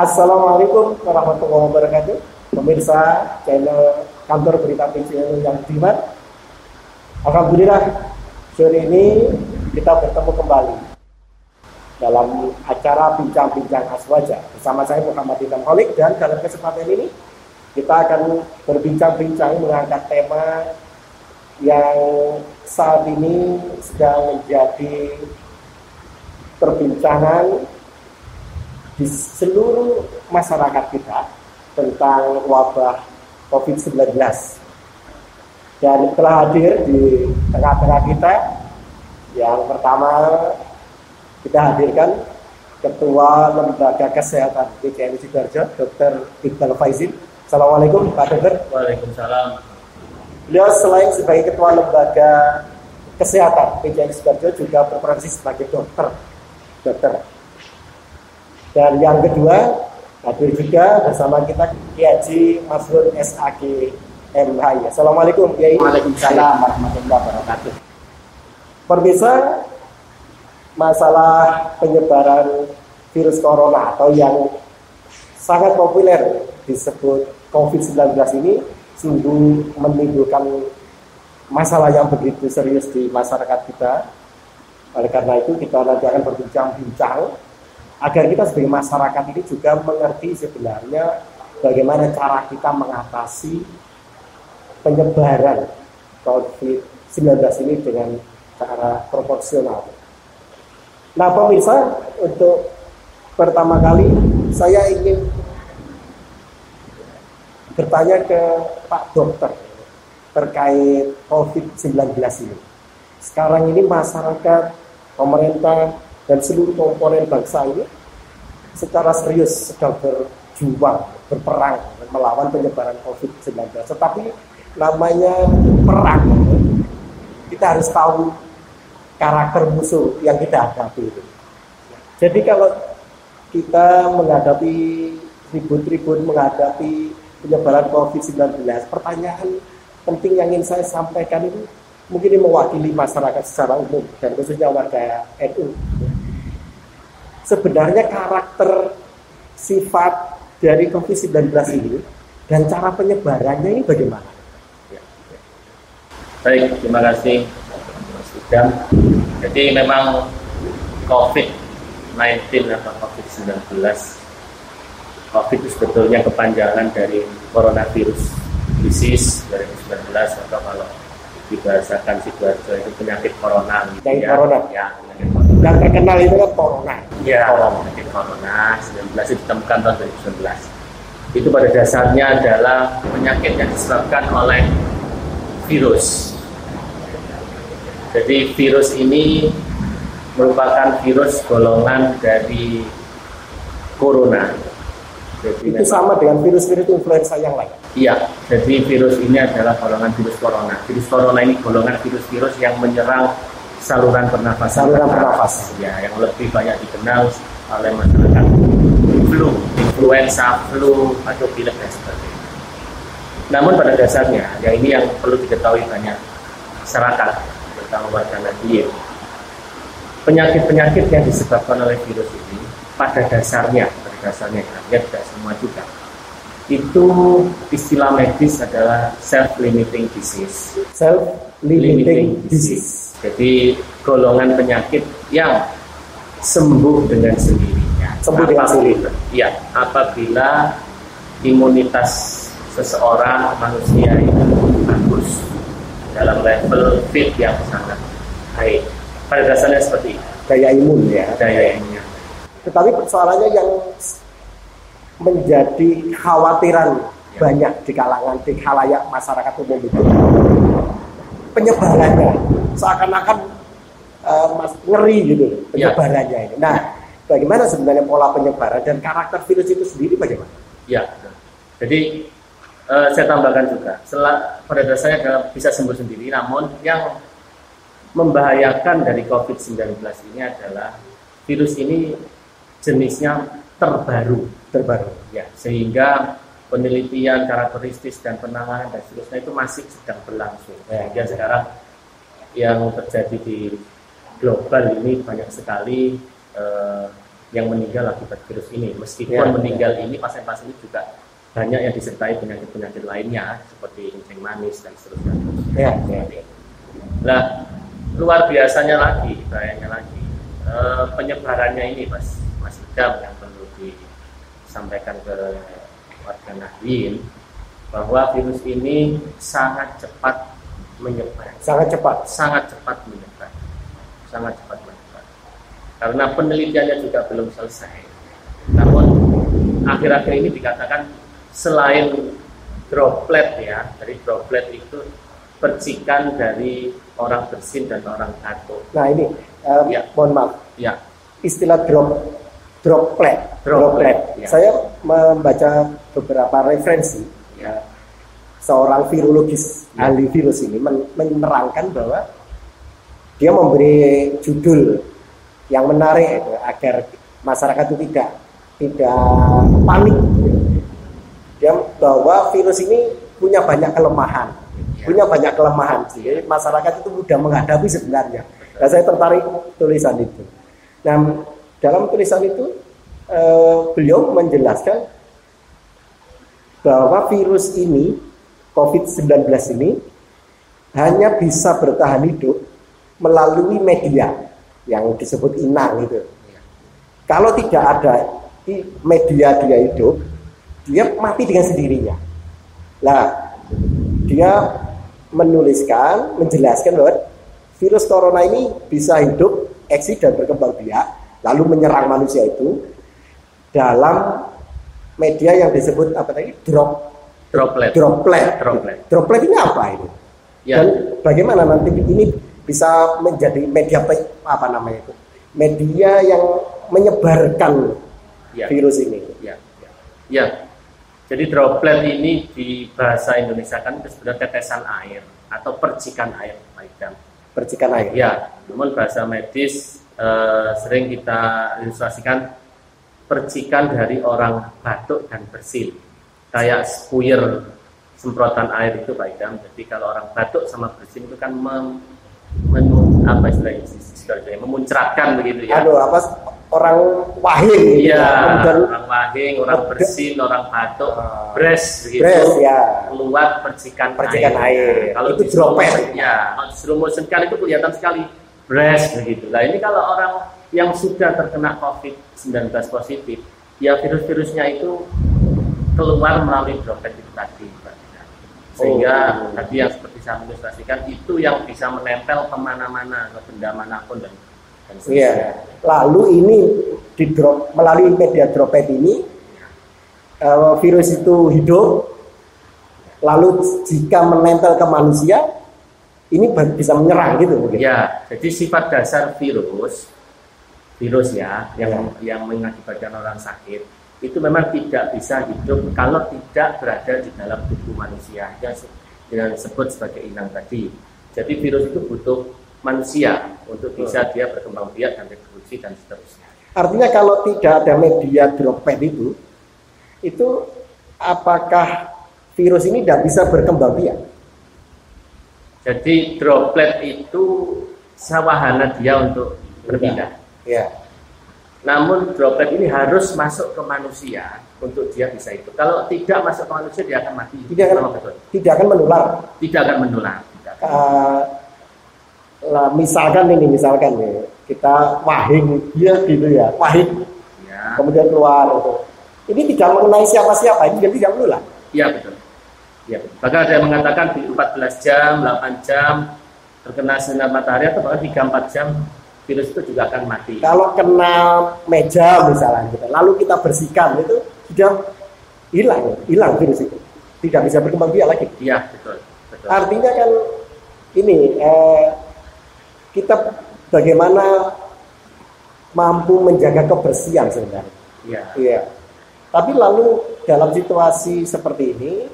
Assalamualaikum warahmatullahi wabarakatuh. Pemirsa channel kantor berita PCNU yang budiman. Alhamdulillah sore ini kita bertemu kembali dalam acara bincang-bincang Aswaja bersama saya Muhammad Idham Holik, dan dalam kesempatan ini kita akan berbincang-bincang mengangkat tema yang saat ini sedang menjadi perbincangan di seluruh masyarakat kita tentang wabah COVID-19. Dan telah hadir di tengah-tengah kita, yang pertama kita hadirkan Ketua Lembaga Kesehatan PCNU Sidoarjo, Dr. Iqbal Faizin. Assalamualaikum Pak Dokter. Waalaikumsalam. Beliau selain sebagai Ketua Lembaga Kesehatan PCNU Sidoarjo juga berprofesi sebagai dokter. Dan yang kedua, hadir juga bersama kita Kiai Haji Masrur SAG MHI. Assalamualaikum Kiai. Waalaikumsalam warahmatullahi wabarakatuh. Pemirsa, masalah penyebaran virus corona atau yang sangat populer disebut COVID-19 ini sungguh menimbulkan masalah yang begitu serius di masyarakat kita. Oleh karena itu kita nanti akan berbincang-bincang agar kita sebagai masyarakat ini juga mengerti sebenarnya bagaimana cara kita mengatasi penyebaran COVID-19 ini dengan cara proporsional. Nah pemirsa, untuk pertama kali saya ingin bertanya ke Pak Dokter terkait COVID-19 ini. Sekarang ini masyarakat, pemerintah, dan seluruh komponen bangsa ini secara serius sedang berjuang, berperang melawan penyebaran COVID-19. Tetapi namanya perang, kita harus tahu karakter musuh yang kita hadapi itu. Jadi kalau kita menghadapi ribut-ribut, menghadapi penyebaran COVID-19, pertanyaan penting yang ingin saya sampaikan itu mungkin ini mewakili masyarakat secara umum dan khususnya warga NU. Sebenarnya karakter sifat dari COVID-19 ini dan cara penyebarannya ini bagaimana? Baik, terima kasih Mas Idham. Jadi memang COVID-19 atau COVID-19, COVID itu sebetulnya kepanjangan dari coronavirus disease 2019, atau kalau dibahasakan Sidoarjo itu penyakit corona. Penyakit corona. Ya, penyakit corona. Yang terkenal itu kan corona. Ya, penyakit corona 19 itu ditemukan tahun 2019. Itu pada dasarnya adalah penyakit yang disebabkan oleh virus. Jadi virus ini merupakan virus golongan dari corona. Jadi itu sama dengan virus-virus influenza yang lain. Iya, jadi virus ini adalah golongan virus corona. Virus corona ini golongan virus-virus yang menyerang saluran pernafasan. Ya, yang lebih banyak dikenal oleh masyarakat flu, influenza, flu, atau pilek dan sebagainya. Namun pada dasarnya, ya ini yang perlu diketahui banyak masyarakat, terutama warga Nahdien. Penyakit-penyakit yang disebabkan oleh virus ini pada dasarnya ya tidak semua juga. Itu istilah medis adalah self-limiting disease. Self-limiting disease. Jadi golongan penyakit yang sembuh dengan sendirinya. Ya, apabila imunitas seseorang manusia itu bagus dalam level fit yang sangat baik. Pada dasarnya seperti itu. Daya imun ya. Daya imunnya. Tetapi persoalannya yang menjadi khawatiran banyak di kalangan di khalayak masyarakat umum itu penyebarannya, seakan-akan ngeri gitu penyebarannya ini. Nah, bagaimana sebenarnya pola penyebaran dan karakter virus itu sendiri bagaimana? Ya, jadi saya tambahkan juga, pada dasarnya adalah bisa sembuh sendiri, namun yang membahayakan dari COVID-19 ini adalah virus ini jenisnya terbaru ya, sehingga penelitian karakteristik dan penanganan dan seterusnya itu masih sedang berlangsung. Sehingga sekarang yang terjadi di global ini banyak sekali yang meninggal akibat virus ini. Meskipun meninggal ini pasien-pasien ini juga banyak yang disertai penyakit-penyakit lainnya seperti kencing manis dan seterusnya. Nah, luar biasanya lagi, bahayanya lagi, penyebarannya ini Mas Idam, yang perlu disampaikan ke warga Nahdien, bahwa virus ini sangat cepat menyebar. Sangat cepat menyebar. Karena penelitiannya juga belum selesai. Namun akhir-akhir ini dikatakan selain droplet ya, dari droplet itu percikan dari orang bersin dan orang batuk. Nah ini, mohon maaf. Ya. Istilah droplet. Ya. Saya membaca beberapa referensi. Ya. Seorang virologis ahli virus ini menerangkan bahwa dia memberi judul yang menarik agar masyarakat itu tidak panik. Dia bahwa virus ini punya banyak kelemahan. Jadi masyarakat itu mudah menghadapi sebenarnya. Nah, saya tertarik tulisan itu. Nah, dalam tulisan itu beliau menjelaskan bahwa virus ini, COVID-19 ini hanya bisa bertahan hidup melalui media yang disebut inang itu. Kalau tidak ada media dia hidup, dia mati dengan sendirinya. Nah, dia menjelaskan bahwa virus corona ini bisa hidup, eksis dan berkembang biak, lalu menyerang manusia itu dalam media yang disebut apa tadi? Droplet. Droplet ini apa ini? Ya. Dan bagaimana nanti ini bisa menjadi media media yang menyebarkan virus ini? Ya. Jadi droplet ini di bahasa Indonesia kan itu sebenarnya tetesan air atau percikan air, Pak Idam. Percikan air. Ya, namun bahasa medis sering kita ilustrasikan percikan dari orang batuk dan bersin. Kayak spuyer semprotan air itu, Pak Idam. Jadi kalau orang batuk sama bersin itu kan memuncratkan begitu ya. Orang wahing. Iya, orang wahing, orang bersin, orang batuk, begitu. Keluar percikan air. Kalau itu droplet. Ya, kalau slow motion kan itu kelihatan sekali. Begitu. Nah, ini kalau orang yang sudah terkena COVID-19 positif, ya virus-virusnya itu keluar melalui droplet itu tadi, Pak. Sehingga tadi yang seperti saya ilustrasikan itu yang bisa menempel kemana-mana, ke benda manapun dan Lalu ini melalui media droplet ini virus itu hidup. Lalu jika menempel ke manusia, ini bisa menyerang gitu mungkin. Ya, jadi sifat dasar virus ya yang mengakibatkan orang sakit itu memang tidak bisa hidup kalau tidak berada di dalam tubuh manusia yang disebut sebagai inang tadi. Jadi virus itu butuh manusia untuk bisa dia berkembang biak dan reproduksi dan seterusnya. Artinya kalau tidak ada media droplet itu apakah virus ini tidak bisa berkembang biak? Jadi droplet itu wahana dia untuk berpindah. Ya. Namun droplet ini harus masuk ke manusia untuk dia bisa hidup. Kalau tidak masuk ke manusia dia akan mati. Tidak akan menular. Misalkan kita wahing kemudian keluar ini tidak mengenai siapa-siapa, ini tidak menular. Iya betul. Bahkan ada yang mengatakan di 14 jam, 8 jam terkena sinar matahari atau bahkan 3-4 jam virus itu juga akan mati. Kalau kena meja misalnya lalu kita bersihkan itu sudah hilang virus itu, tidak bisa berkembang biak lagi. Iya betul. Artinya kan ini kita bagaimana mampu menjaga kebersihan sebenarnya. Iya. Tapi lalu dalam situasi seperti ini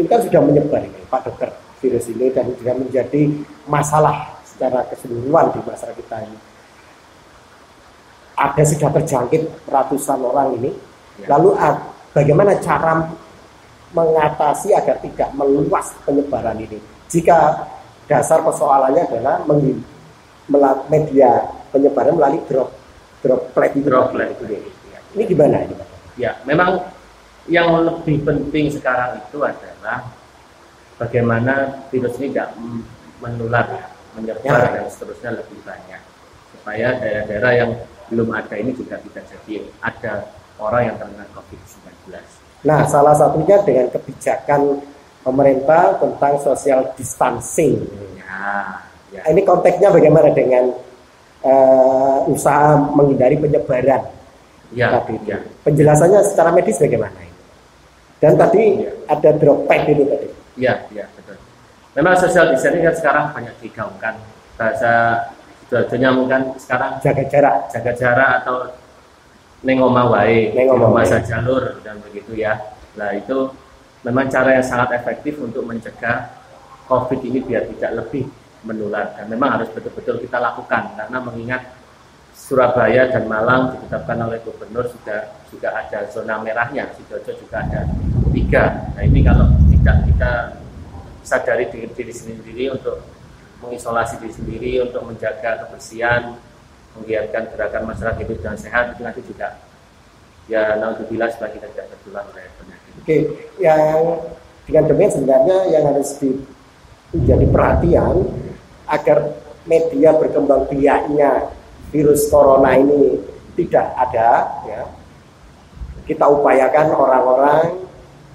kan sudah menyebar ini, Pak Dokter, virus ini dan sudah menjadi masalah secara keseluruhan di masyarakat kita ini. Ada sudah terjangkit ratusan orang ini. Lalu bagaimana cara mengatasi agar tidak meluas penyebaran ini? Jika dasar persoalannya adalah media penyebaran melalui droplet itu. Droplet itu. Ya. Ini gimana ini? Ya, memang yang lebih penting sekarang itu adalah bagaimana virus ini tidak menular, menyebar dan seterusnya lebih banyak, supaya daerah-daerah yang belum ada ini juga tidak jadi ada orang yang terkena COVID-19. Nah, salah satunya dengan kebijakan pemerintah tentang social distancing. Ya. Ini konteksnya bagaimana dengan usaha menghindari penyebaran? Ya. Penjelasannya secara medis bagaimana ini? Dan tadi ada droplet itu tadi. Ya, betul. Memang social distancing kan sekarang banyak digaungkan. Bahasa Jawa mungkin sekarang jaga jarak atau neng omah wae, masa jalur dan begitu ya. Nah, itu memang cara yang sangat efektif untuk mencegah COVID ini biar tidak lebih menular, dan memang harus betul-betul kita lakukan karena mengingat Surabaya dan Malang ditetapkan oleh gubernur juga ada zona merahnya, Sidoarjo juga ada 3. Nah, ini kalau tidak kita sadari diri sendiri untuk mengisolasi diri sendiri, untuk menjaga kebersihan, menggiatkan gerakan masyarakat hidup dan sehat, itu nanti juga ya naudzubillah supaya kita tidak tertular oleh penyakit. Oke, yang dengan demikian sebenarnya yang harus menjadi perhatian agar media berkembang biaknya virus corona ini tidak ada, ya. Kita upayakan orang-orang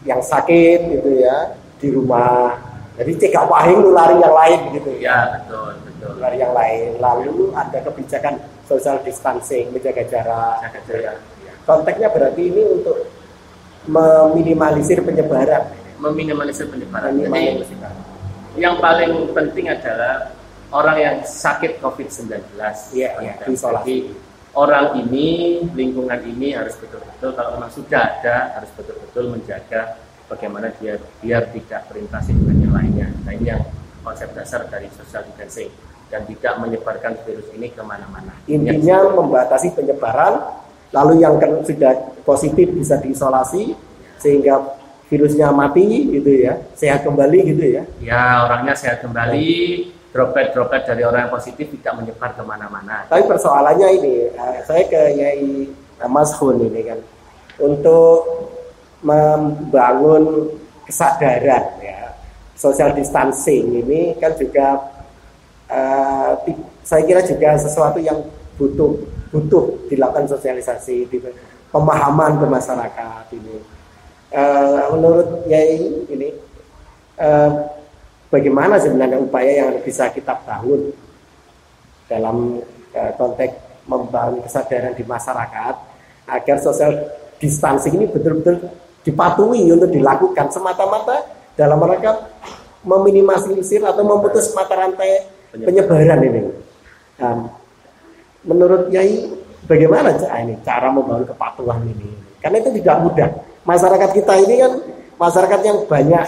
yang sakit gitu ya di rumah. Jadi cegah wahing nulari yang lain gitu ya. Betul. Nulari yang lain. Lalu ada kebijakan social distancing, menjaga jarak. Ya. Konteksnya berarti ini untuk meminimalisir penyebaran. Jadi yang paling penting adalah orang yang sakit COVID-19. Ya, isolasi. Orang ini, lingkungan ini harus betul-betul, kalau memang sudah ada, harus betul-betul menjaga bagaimana dia biar tidak berinteraksi dengan yang lainnya. Nah, ini yang konsep dasar dari social distancing, dan tidak menyebarkan virus ini kemana-mana. Intinya membatasi penyebaran, lalu yang sudah positif bisa diisolasi sehingga virusnya mati gitu ya, sehat kembali gitu ya. Ya, orangnya sehat kembali, droplet dari orang yang positif tidak menyebar kemana-mana. Tapi persoalannya ini, saya ke Yai Mas Hun ini kan, untuk membangun kesadaran ya, social distancing ini kan juga saya kira juga sesuatu yang butuh dilakukan sosialisasi, pemahaman ke masyarakat ini. Menurut Yai ini bagaimana sebenarnya upaya yang bisa kita bangun dalam konteks membangun kesadaran di masyarakat agar social distancing ini betul-betul dipatuhi untuk dilakukan semata-mata dalam rangka meminimalisir atau memutus mata rantai penyebaran ini. Menurut Yai bagaimana ini cara membangun kepatuhan ini? Karena itu tidak mudah. Masyarakat kita ini kan masyarakat yang banyak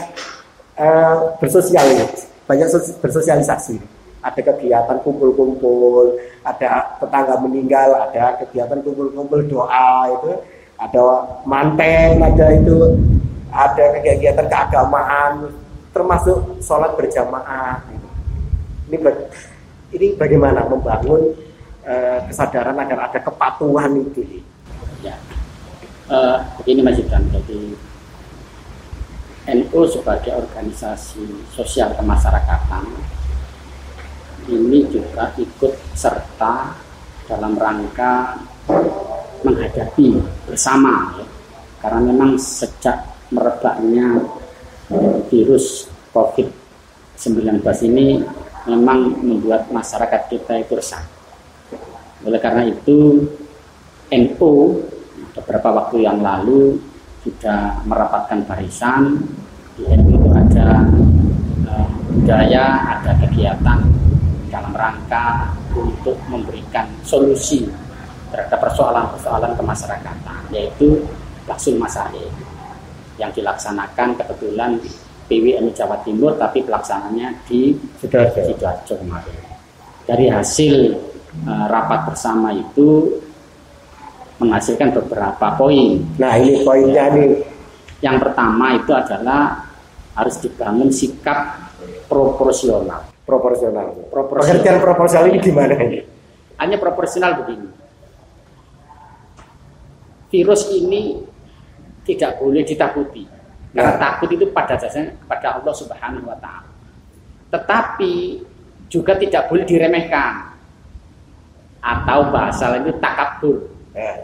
bersosialisasi. Ada kegiatan kumpul-kumpul, ada tetangga meninggal, ada kegiatan kumpul-kumpul doa itu, ada manten, ada kegiatan keagamaan, termasuk sholat berjamaah. Ini bagaimana membangun kesadaran agar ada kepatuhan itu? Ya, begini Mas Ibran, jadi NU sebagai organisasi sosial kemasyarakatan ini juga ikut serta dalam rangka menghadapi bersama ya. Karena memang sejak merebaknya virus COVID-19 ini memang membuat masyarakat kita itu resah. Oleh karena itu NU beberapa waktu yang lalu sudah merapatkan barisan. Di NU itu ada budaya, ada kegiatan dalam rangka untuk memberikan solusi terhadap persoalan-persoalan kemasyarakatan, yaitu Baksul Masail yang dilaksanakan kebetulan PWNU Jawa Timur, tapi pelaksananya di Sidoarjo kemarin. Dari hasil rapat bersama itu menghasilkan beberapa poin. Nah, ini poinnya nih. Yang pertama itu adalah harus dibangun sikap proporsional. Pengertian proporsional ini gimana ini? Hanya proporsional begini. virus ini tidak boleh ditakuti. Karena takut itu pada dasarnya kepada Allah Subhanahu wa taala. Tetapi juga tidak boleh diremehkan. Atau bahasa lain itu takabur.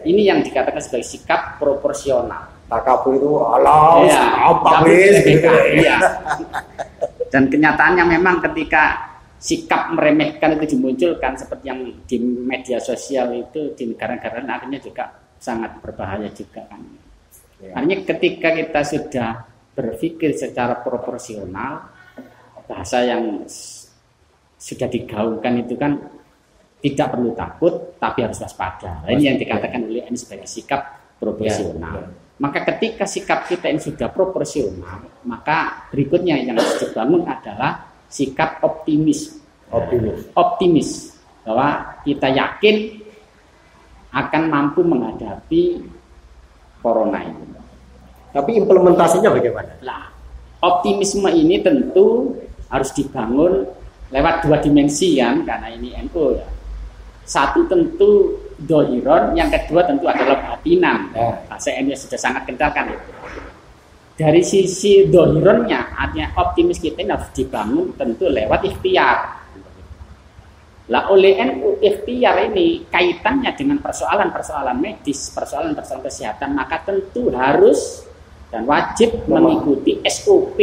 Ini yang dikatakan sebagai sikap proporsional. Takabur itu Allah, apa iya. Dan kenyataannya memang ketika sikap meremehkan itu dimunculkan seperti yang di media sosial itu di negara-negara lain akhirnya juga sangat berbahaya juga kan. Artinya ketika kita sudah berpikir secara proporsional, bahasa yang sudah digaungkan itu kan tidak perlu takut tapi harus waspada. Ini yang dikatakan oleh ini sebagai sikap proporsional. Maka ketika sikap kita ini sudah proporsional, maka berikutnya yang harus dibangun adalah sikap optimis bahwa kita yakin akan mampu menghadapi corona ini. Tapi implementasinya bagaimana? Nah, optimisme ini tentu harus dibangun lewat dua dimensi kan, karena ini NU ya. Satu tentu dohiron, yang kedua tentu adalah batinan. Bahasa NU sudah sangat kental kan itu. Dari sisi dohironnya, artinya optimis kita ini harus dibangun tentu lewat ikhtiar. Lah oleh NU ikhtiar ini kaitannya dengan persoalan-persoalan medis, persoalan-persoalan kesehatan, maka tentu harus dan wajib mengikuti SOP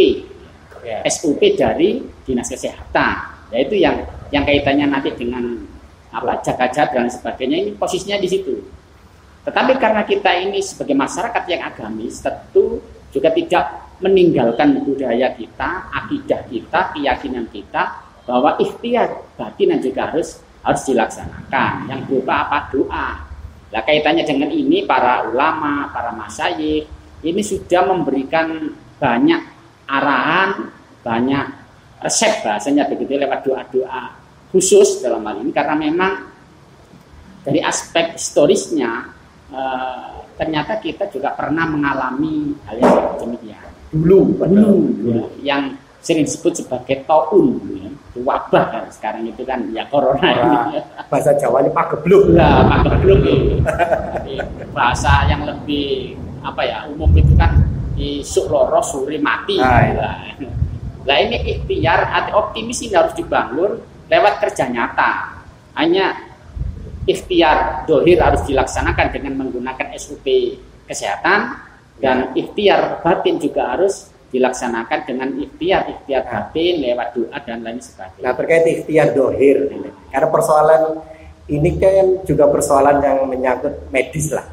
dari Dinas Kesehatan, yaitu yang kaitannya nanti dengan jaga-jaga dan sebagainya, ini posisinya di situ. Tetapi karena kita ini sebagai masyarakat yang agamis, tentu juga tidak meninggalkan budaya kita, akidah kita, keyakinan kita, bahwa ikhtiar batinan juga harus dilaksanakan, yang berupa apa? Doa. Nah, kaitannya dengan ini para ulama, para masyayikh ini sudah memberikan banyak arahan, banyak resep bahasanya begitu lewat doa-doa khusus dalam hal ini, karena memang dari aspek historisnya ternyata kita juga pernah mengalami hal yang demikian dulu yang sering disebut sebagai taun, wabah kan sekarang itu kan ya corona ini. Bahasa Jawanya pagebluk. Lah, pagebluk itu. Bahasa yang lebih umum itu kan isuk loro suri mati. Nah, ini ikhtiar, optimis ini harus dibangun lewat kerja nyata. Hanya ikhtiar dohir harus dilaksanakan dengan menggunakan SOP kesehatan, dan ikhtiar batin juga harus dilaksanakan dengan ikhtiar batin lewat doa dan lain sebagainya. Nah, terkait ikhtiar dohir, karena persoalan ini kan juga persoalan yang menyangkut medis lah.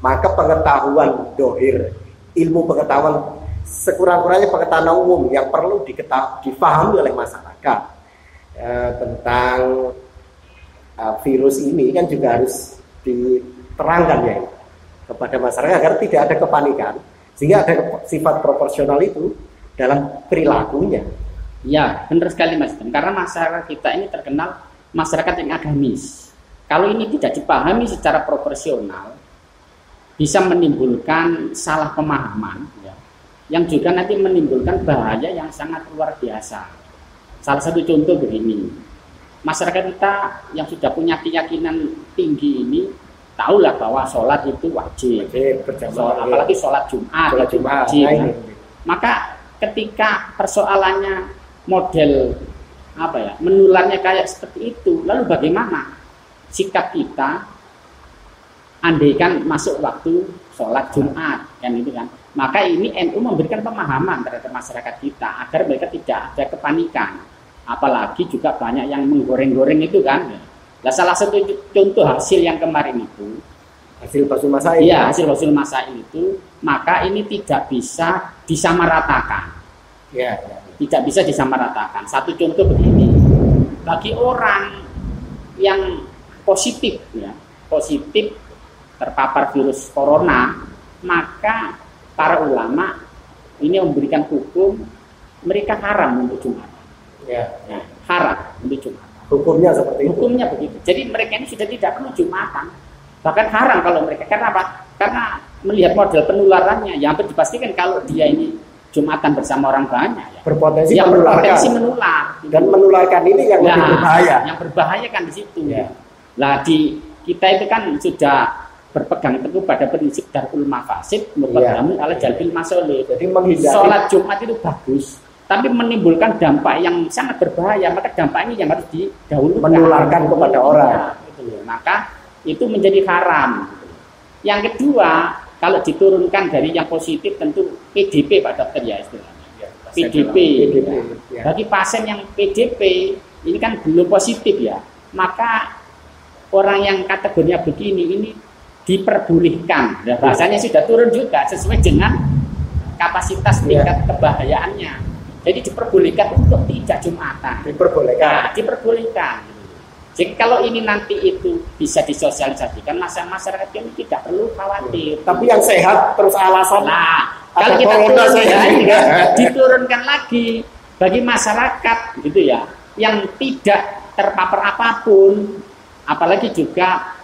Maka pengetahuan dohir, ilmu pengetahuan sekurang-kurangnya pengetahuan umum yang perlu difahami oleh masyarakat tentang virus ini kan juga harus diterangkan ya kepada masyarakat agar tidak ada kepanikan, sehingga ada sifat proporsional itu dalam perilakunya. Ya, benar sekali Mas. Karena masyarakat kita ini terkenal masyarakat yang agamis. Kalau ini tidak dipahami secara proporsional, bisa menimbulkan salah pemahaman, ya, yang juga nanti menimbulkan bahaya yang sangat luar biasa. Salah satu contoh begini, masyarakat kita yang sudah punya keyakinan tinggi ini tahulah bahwa sholat itu wajib, apalagi sholat Jumat, wajib. Maka ketika persoalannya model menularnya kayak seperti itu, lalu bagaimana sikap kita andaikan masuk waktu sholat Jumat kan itu kan, maka ini NU memberikan pemahaman terhadap masyarakat kita agar mereka tidak ada kepanikan, apalagi juga banyak yang menggoreng-goreng itu kan. Nah, salah satu contoh hasil yang kemarin itu hasil Basul Masail. Iya, hasil Basul Masail itu, maka ini tidak bisa disamaratakan. Ya. Tidak bisa disamaratakan. Satu contoh begini, bagi orang yang positif terpapar virus corona, maka para ulama ini memberikan hukum mereka haram untuk Jumatan. Ya. Haram untuk Jumatan. Hukumnya seperti itu. Hukumnya begitu. Jadi mereka ini sudah tidak perlu Jumatan. Bahkan haram kalau mereka. Karena apa? Karena melihat model penularannya, yang hampir dipastikan kalau dia ini Jumatan bersama orang banyak, ya, berpotensi menular. Dan menularkan ini yang lebih berbahaya. Yang berbahaya kan di situ. Ya. Lah kita itu kan sudah berpegang teguh pada prinsip darul mafasid muqaddamun ala jalbil masolih. Jadi menghindari sholat Jumat itu bagus, tapi menimbulkan dampak yang sangat berbahaya, maka dampak ini yang harus didahulukan, menularkan kepada orang. Gitu. Maka itu menjadi haram. Yang kedua, kalau diturunkan dari yang positif tentu PDP Pak Dokter ya istilahnya. PDP. Ya. Bagi pasien yang PDP ini kan belum positif ya, maka orang yang kategorinya begini ini diperbolehkan. Nah, bahasanya sudah turun juga sesuai dengan kapasitas tingkat kebahayaannya. Jadi diperbolehkan untuk tidak Jumatan. Diperbolehkan. Jadi kalau ini nanti itu bisa disosialisasikan, masyarakat ini tidak perlu khawatir. Tapi yang sehat terus alasan. Nah, kalau kita diturunkan lagi bagi masyarakat gitu ya, yang tidak terpapar apapun. Apalagi juga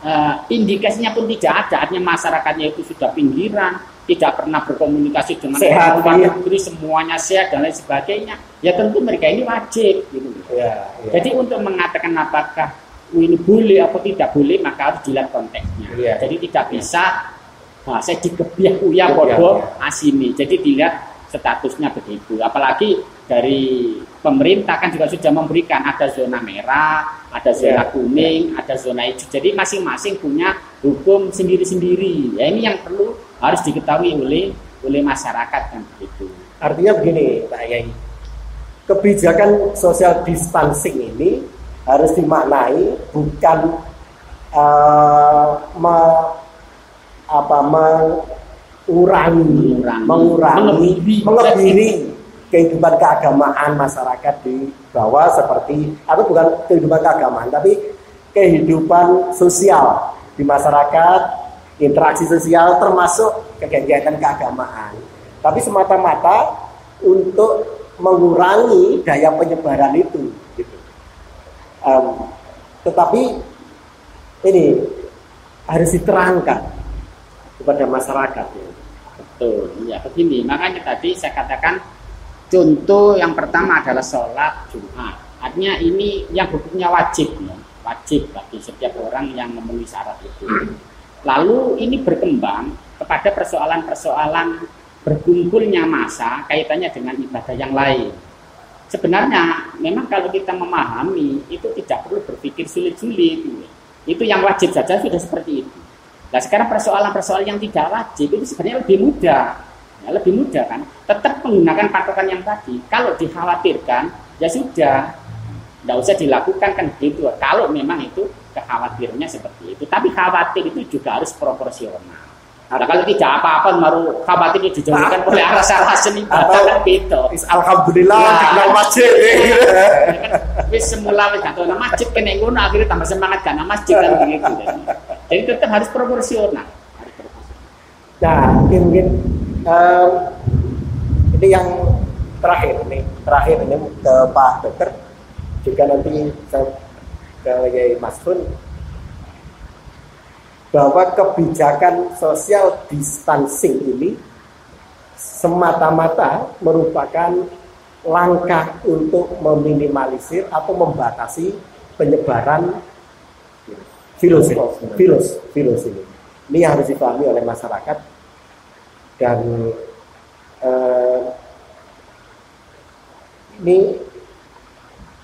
indikasinya pun tidak ada, artinya masyarakatnya itu sudah pinggiran, tidak pernah berkomunikasi dengan orang luar negeri, semuanya sehat dan lain sebagainya. Ya tentu mereka ini wajib, gitu. Ya. Jadi untuk mengatakan apakah ini boleh atau tidak boleh, maka harus dilihat konteksnya. Ya. Jadi tidak bisa saya digebiah uya bodoh asimi. Jadi dilihat statusnya begitu. Apalagi dari pemerintah kan juga sudah memberikan ada zona merah, ada zona kuning, ada zona hijau. Jadi masing-masing punya hukum sendiri-sendiri. Ya ini yang perlu harus diketahui oleh masyarakat kan begitu. Artinya begini, Pak Yai. Kebijakan social distancing ini harus dimaknai bukan mengurangi kehidupan keagamaan masyarakat di bawah seperti, atau bukan kehidupan keagamaan, tapi kehidupan sosial di masyarakat, interaksi sosial termasuk kegiatan keagamaan. Tapi semata-mata untuk mengurangi daya penyebaran itu. Gitu. Tetapi ini harus diterangkan kepada masyarakat. Betul, ya begini. Makanya tadi saya katakan contoh yang pertama adalah sholat Jumat. Artinya ini yang hukumnya wajib, ya. Wajib bagi setiap orang yang memenuhi syarat itu. Lalu ini berkembang kepada persoalan-persoalan berkumpulnya massa kaitannya dengan ibadah yang lain. Sebenarnya memang kalau kita memahami itu tidak perlu berpikir sulit-sulit. Itu yang wajib saja sudah seperti itu. Nah sekarang persoalan-persoalan yang tidak wajib itu sebenarnya lebih mudah. Ya, lebih mudah kan. Tetap menggunakan patokan yang tadi. Kalau dikhawatirkan ya sudah, tidak usah dilakukan kan gitu. Kalau memang itu kekhawatirannya seperti itu. Tapi khawatir itu juga harus proporsional. Nah, kalau tidak apa-apa baru khawatir dijauhkan oleh rasa seni ibadah kan beda. Alhamdulillah kita masjid. Wis semula wis gak ana masjid kene ngono akhirnya tambah semangat gak ana masjid kan begitu. Jadi tetap harus proporsional. Nah, mungkin ini yang terakhir ini ke Pak Dokter, juga nanti saya ke Yai Mas Fun, bahwa kebijakan social distancing ini semata-mata merupakan langkah untuk meminimalisir atau membatasi penyebaran virus ini. Ini yang harus dipahami oleh masyarakat, dan ini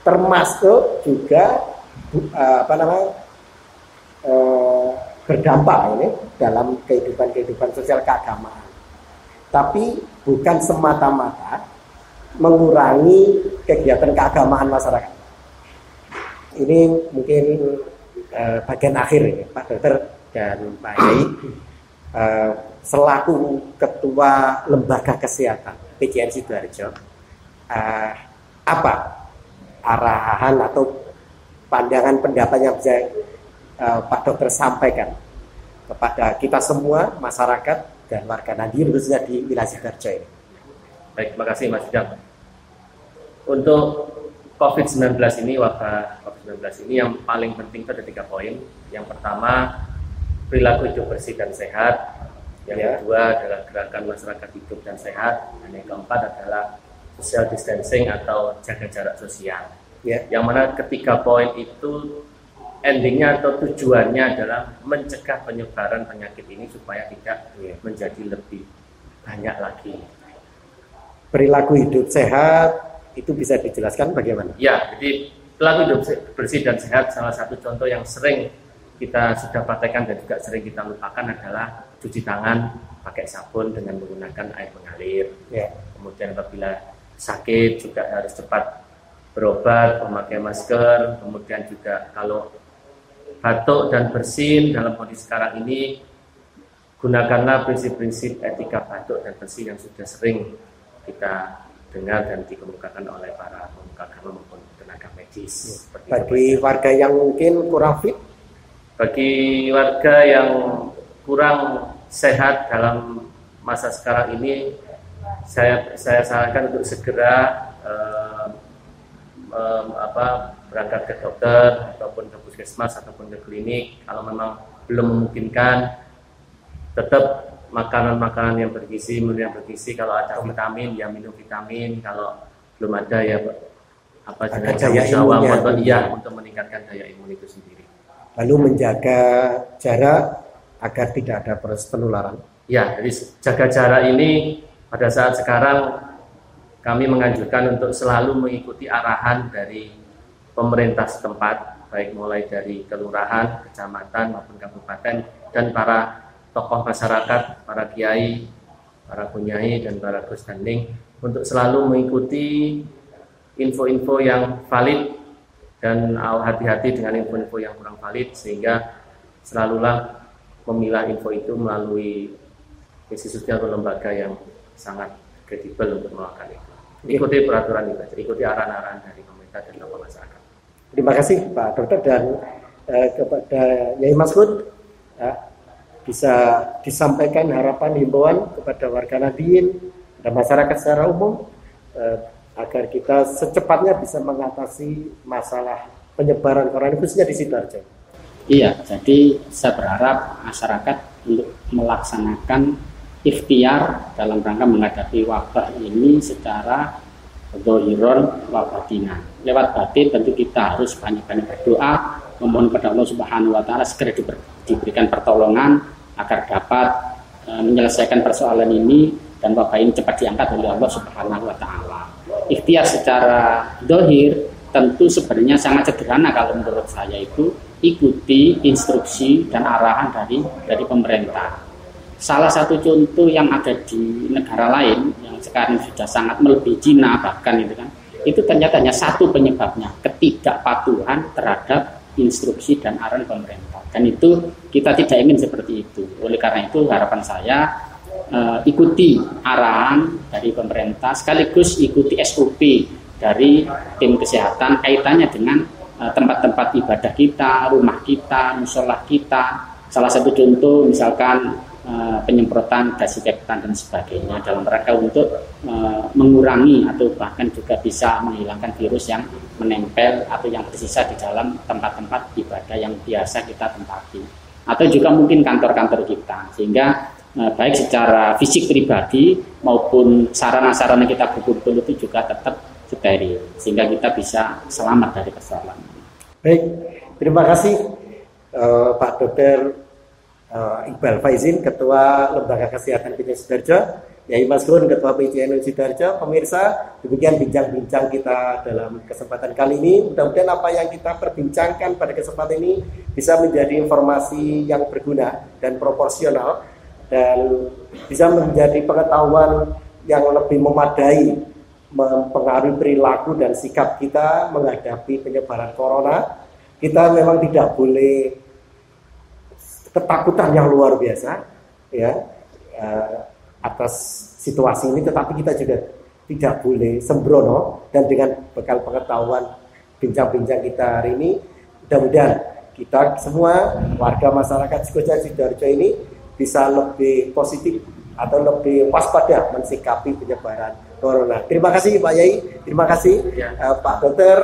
termasuk juga berdampak ini dalam kehidupan sosial keagamaan. Tapi bukan semata-mata mengurangi kegiatan keagamaan masyarakat. Ini mungkin bagian akhir ini, Pak Dokter dan Pak Yai, selaku Ketua Lembaga Kesehatan PJN Sidoarjo, apa arahan atau pandangan pendapat yang bisa Pak Dokter sampaikan kepada kita semua, masyarakat dan warga Nadiyin khususnya di wilayah Sidoarjo ini? Baik, terima kasih Mas Idam. Untuk COVID-19 ini, wabah COVID-19 ini yang paling penting itu ada 3 poin. Yang pertama, perilaku hidup bersih dan sehat. Yang kedua adalah gerakan masyarakat hidup dan sehat. Dan yang keempat adalah social distancing atau jaga jarak sosial. Yang mana ketiga poin itu endingnya atau tujuannya adalah mencegah penyebaran penyakit ini supaya tidak menjadi lebih banyak lagi. Perilaku hidup sehat itu bisa dijelaskan bagaimana? Ya, jadi perilaku hidup bersih dan sehat salah satu contoh yang sering kita sudah praktekkan dan juga sering kita lupakan adalah cuci tangan pakai sabun dengan menggunakan air mengalir. Kemudian apabila sakit juga harus cepat berobat, memakai masker. Kemudian juga kalau batuk dan bersin dalam kondisi sekarang ini, gunakanlah prinsip-prinsip etika batuk dan bersin yang sudah sering kita dengar dan dikemukakan oleh para pemuka agama maupun tenaga medis. Bagi warga yang mungkin kurang fit, bagi warga yang kurang sehat dalam masa sekarang ini, saya sarankan untuk segera berangkat ke dokter ataupun ke puskesmas ataupun ke klinik. Kalau memang belum memungkinkan, tetap makanan-makanan yang bergizi, minum yang bergizi. Kalau ada vitamin, ya minum vitamin. Kalau belum ada, ya daya imunnya untuk meningkatkan daya imun itu sendiri. Lalu menjaga jarak agar tidak ada proses penularan. Ya, jadi jaga jarak ini pada saat sekarang kami menganjurkan untuk selalu mengikuti arahan dari pemerintah setempat, baik mulai dari kelurahan, kecamatan maupun kabupaten, dan para tokoh masyarakat, para kiai, para kunyai, dan para gus danding untuk selalu mengikuti info-info yang valid dan hati-hati dengan info-info yang kurang valid, sehingga selalulah memilah info itu melalui institusi atau lembaga yang sangat kredibel untuk melakukan itu. Ikuti peraturan itu, ikuti arahan-arahan dari pemerintah dan tokoh masyarakat. Terima kasih Pak Dokter, dan kepada Yai Maskud bisa disampaikan harapan himbauan kepada warga Nahdien dan masyarakat secara umum agar kita secepatnya bisa mengatasi masalah penyebaran corona khususnya di Sidoarjo. Iya, jadi saya berharap masyarakat untuk melaksanakan ikhtiar dalam rangka menghadapi wabah ini secara dhahiron wa batinan. Lewat batin tentu kita harus banyak-banyak berdoa, memohon kepada Allah Subhanahu wa taala segera diberikan pertolongan agar dapat menyelesaikan persoalan ini dan wabah ini cepat diangkat oleh Allah Subhanahu wa taala. Ikhtiar secara dhahir tentu sebenarnya sangat sederhana kalau menurut saya, itu ikuti instruksi dan arahan dari pemerintah. Salah satu contoh yang ada di negara lain yang sekarang sudah sangat melebihi Cina bahkan itu ternyata hanya satu penyebabnya, ketidakpatuhan terhadap instruksi dan arahan pemerintah. Dan itu kita tidak ingin seperti itu. Oleh karena itu harapan saya ikuti arahan dari pemerintah, sekaligus ikuti SOP dari tim kesehatan kaitannya dengan tempat-tempat ibadah kita, rumah kita, musola kita. Salah satu contoh misalkan penyemprotan disinfektan dan sebagainya dalam rangka untuk mengurangi atau bahkan juga bisa menghilangkan virus yang menempel atau yang tersisa di dalam tempat-tempat ibadah yang biasa kita tempati, atau juga mungkin kantor-kantor kita, sehingga baik secara fisik pribadi maupun sarana-sarana kita berkumpul itu juga tetap steril, sehingga kita bisa selamat dari persoalan. Baik, terima kasih Pak Dokter Iqbal Faizin, Ketua Lembaga Kesehatan PCN Sidoarjo, Yai Mas Gun, Ketua PCN Sidoarjo. Pemirsa, demikian bincang-bincang kita dalam kesempatan kali ini. Mudah-mudahan apa yang kita perbincangkan pada kesempatan ini bisa menjadi informasi yang berguna dan proporsional, dan bisa menjadi pengetahuan yang lebih memadai mempengaruhi perilaku dan sikap kita menghadapi penyebaran corona. Kita memang tidak boleh ketakutan yang luar biasa ya atas situasi ini, tetapi kita juga tidak boleh sembrono. Dan dengan bekal pengetahuan bincang-bincang kita hari ini, mudah-mudahan kita semua warga masyarakat Sidoarjo ini bisa lebih positif atau lebih waspada mensikapi penyebaran corona. Terima kasih Pak Yai, terima kasih Pak Dokter,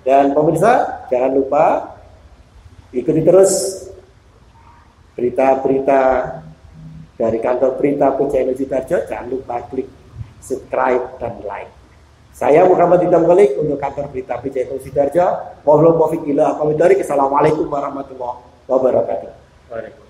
dan pemirsa jangan lupa ikuti terus berita-berita dari kantor berita PCN Sidoarjo. Jangan lupa klik subscribe dan like. Saya Muhammad Idham Khalid untuk kantor berita PJTU Sidoarjo. Wabillahi taufiq wal hidayah. Assalamualaikum warahmatullahi wabarakatuh. Waalaikumsalam.